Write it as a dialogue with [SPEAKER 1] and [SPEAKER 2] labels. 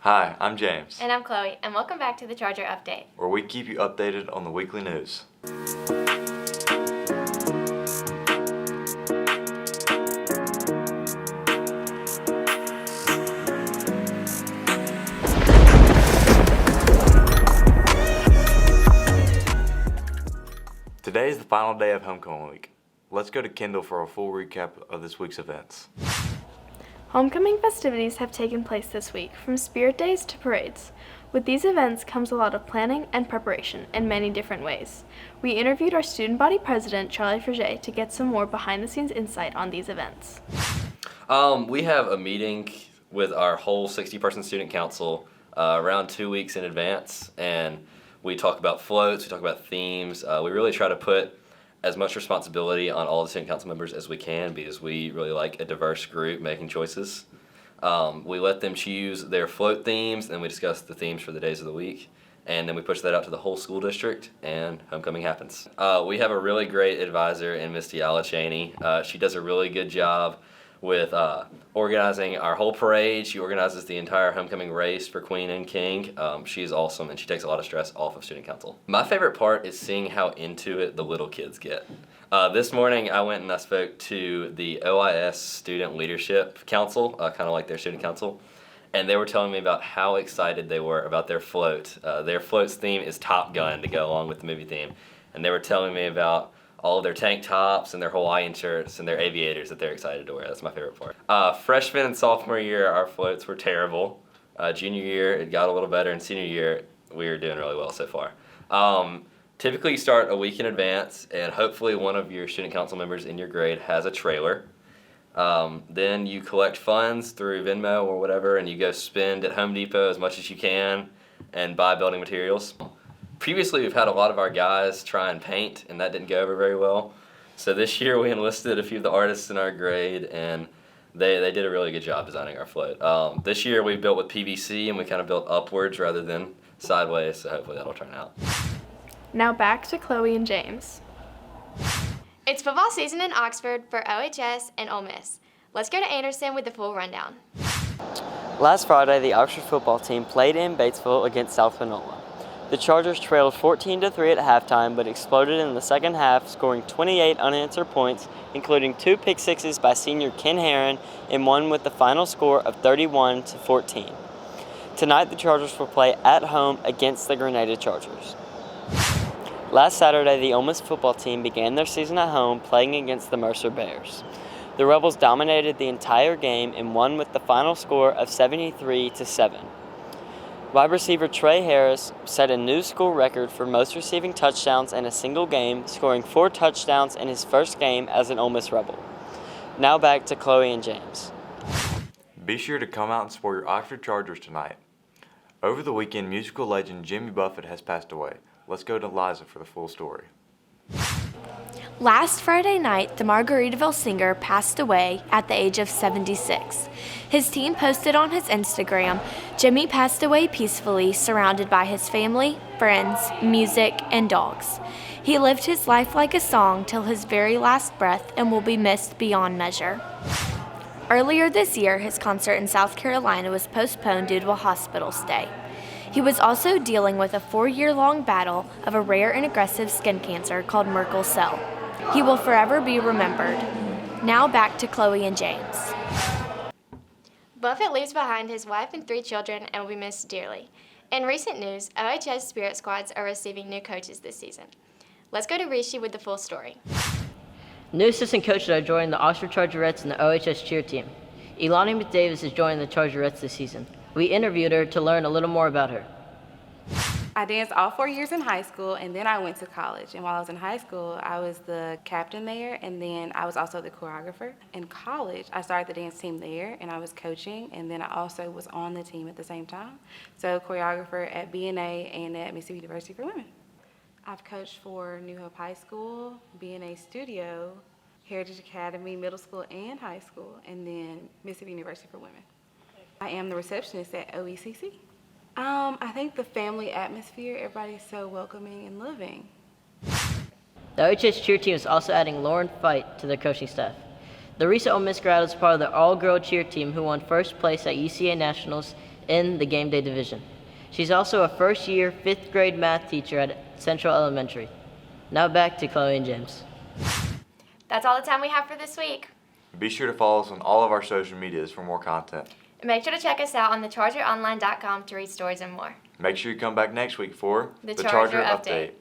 [SPEAKER 1] Hi, I'm James.
[SPEAKER 2] And I'm Chloe, and welcome back to the Charger Update,
[SPEAKER 1] where we keep you updated on the weekly news. Today is the final day of homecoming week. Let's go to Kendall for a full recap of this week's events.
[SPEAKER 3] Homecoming festivities have taken place this week, from spirit days to parades. With these events comes a lot of planning and preparation in many different ways. We interviewed our student body president, Charlie Frege, to get some more behind-the-scenes insight on these events.
[SPEAKER 4] We have a meeting with our whole 60-person student council around 2 weeks in advance, and we talk about floats, we talk about themes. We really try to put as much responsibility on all the student council members as we can because we really like a diverse group making choices. We let them choose their float themes, and we discuss the themes for the days of the week, and then we push that out to the whole school district, and homecoming happens. We have a really great advisor in Miss Tiala Cheney. She does a really good job with organizing our whole parade. She organizes the entire homecoming race for Queen and King. She's awesome, and she takes a lot of stress off of student council. My favorite part is seeing how into it the little kids get. This morning I went and I spoke to the OIS Student Leadership Council, kind of like their student council, and they were telling me about how excited they were about their float. Their float's theme is Top Gun to go along with the movie theme, and they were telling me about all of their tank tops and their Hawaiian shirts and their aviators that they're excited to wear. That's my favorite part. Freshman and sophomore year, our floats were terrible. Junior year, it got a little better, and senior year, we were doing really well so far. Typically, you start a week in advance, and hopefully one of your student council members in your grade has a trailer. Then you collect funds through Venmo or whatever, and you go spend at Home Depot as much as you can and buy building materials. Previously, we've had a lot of our guys try and paint, and that didn't go over very well. So this year, we enlisted a few of the artists in our grade, and they did a really good job designing our float. This year, we built with PVC, and we kind of built upwards rather than sideways, so hopefully that'll turn out.
[SPEAKER 3] Now back to Chloe and James.
[SPEAKER 2] It's football season in Oxford for OHS and Ole Miss. Let's go to Anderson with the full rundown.
[SPEAKER 5] Last Friday, the Oxford football team played in Batesville against South Panola. The Chargers trailed 14-3 at halftime, but exploded in the second half, scoring 28 unanswered points, including 2 pick sixes by senior Ken Herron and one with the final score of 31-14. Tonight, the Chargers will play at home against the Grenada Chargers. Last Saturday, the Ole Miss football team began their season at home, playing against the Mercer Bears. The Rebels dominated the entire game and won with the final score of 73-7. Wide receiver Trey Harris set a new school record for most receiving touchdowns in a single game, scoring 4 touchdowns in his first game as an Ole Miss Rebel. Now back to Chloe and James.
[SPEAKER 1] Be sure to come out and support your Oxford Chargers tonight. Over the weekend, musical legend Jimmy Buffett has passed away. Let's go to Liza for the full story.
[SPEAKER 6] Last Friday night, the Margaritaville singer passed away at the age of 76. His team posted on his Instagram, "Jimmy passed away peacefully, surrounded by his family, friends, music, and dogs. He lived his life like a song till his very last breath and will be missed beyond measure." Earlier this year, his concert in South Carolina was postponed due to a hospital stay. He was also dealing with a 4-year-long battle of a rare and aggressive skin cancer called Merkel cell. He will forever be remembered. Now back to Chloe and James.
[SPEAKER 2] Buffett leaves behind his wife and 3 children and will be missed dearly. In recent news, OHS Spirit Squads are receiving new coaches this season. Let's go to Rishi with the full story.
[SPEAKER 7] New assistant coaches are joining the Oxford Chargerettes and the OHS cheer team. Elani McDavis is joining the Chargerettes this season. We interviewed her to learn a little more about her.
[SPEAKER 8] I danced all 4 years in high school, and then I went to college. And while I was in high school, I was the captain there, and then I was also the choreographer. In college, I started the dance team there, and I was coaching, and then I also was on the team at the same time. So choreographer at BNA and at Mississippi University for Women. I've coached for New Hope High School, BNA Studio, Heritage Academy, middle school and high school, and then Mississippi University for Women. I am the receptionist at OECC. I think the family atmosphere, everybody's so welcoming and loving.
[SPEAKER 7] The OHS cheer team is also adding Lauren Fight to their coaching staff. The recent Ole Miss grad is part of the all-girl cheer team who won first place at UCA Nationals in the game day division. She's also a first-year 5th grade math teacher at Central Elementary. Now back to Chloe and James.
[SPEAKER 2] That's all the time we have for this week.
[SPEAKER 1] Be sure to follow us on all of our social medias for more content.
[SPEAKER 2] And make sure to check us out on thechargeronline.com to read stories and more.
[SPEAKER 1] Make sure you come back next week for
[SPEAKER 2] The Charger Update.